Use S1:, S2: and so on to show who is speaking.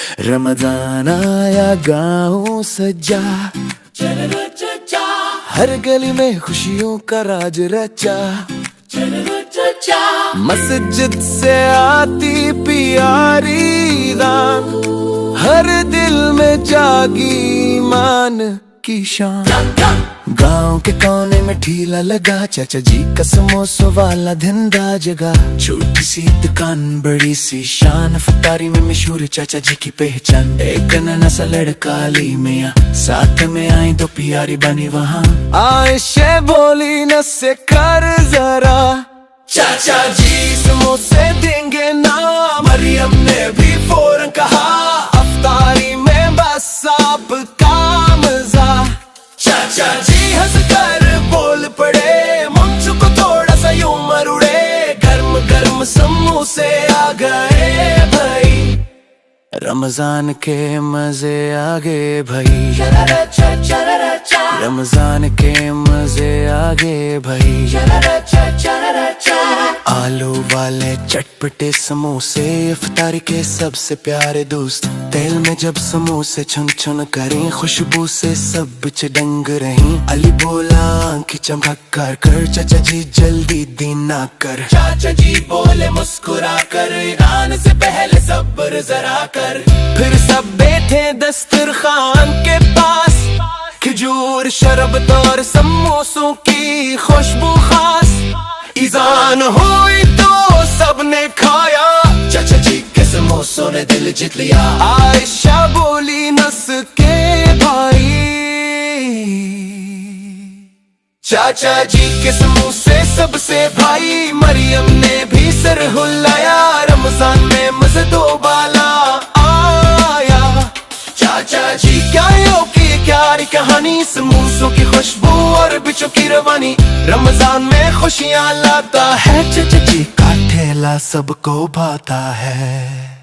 S1: रमजान आया गाँव सजा, हर गली में खुशियों का राज रचा। मस्जिद से आती प्यारी दान, हर दिल में जागी ईमान की शान। गांव के कोने में ठेला लगा, चाचा जी का समोसों वाला धंधा जगा। छोटी सी दुकान बड़ी सी शान, इफ्तारी में मशहूर चाचा जी की पहचान। एक नन्हा सा लड़का अली मियां, साथ में आई दो प्यारी बनी वहाँ। आयशे बोली न से कर जरा, चाचा जी समोसे देंगे ना। मरियम ने भी फौरन कहा, इफ्तारी में बस आपका मजा। चाचा जी हंस कर बोल पड़े, मुंह को थोड़ा सा यूं मरुड़े। गर्म गर्म समोसे आ गए भाई, रमजान के मजे आ गए भाई। रमजान के मजे आ गए भाई। आलू वाले चटपटे समोसे इफ्तारी के सबसे प्यारे दोस्त। तेल में जब समोसे छन छन करें, खुशबू से सब चडंग रहीं। अली बोला आंखें चमक कर, चाचा जी जल्दी दीना कर। चाचा जी बोले मुस्कुरा कर, ईरान से पहले सब्र जरा कर। फिर सब बैठे दस्तरखान के पास, खजूर शरबत और समोसों की खुशबू खास। ईज़ान हुई तो सबने खाया, चाचा जी के समोसों ने दिल जीत लिया। आयशा बोली नस के भाई, चाचा जी के समोसे सबसे भाई। मरियम ने भी सर हिलाया, रमजान में मज़े दो बाला आया। चाचा जी क्या की प्यारी कहानी, समोसों की खुशबू और बिचों की रवानी। रमजान में खुशियाँ लाता है, चाचा जी का ठेला सबको भाता है।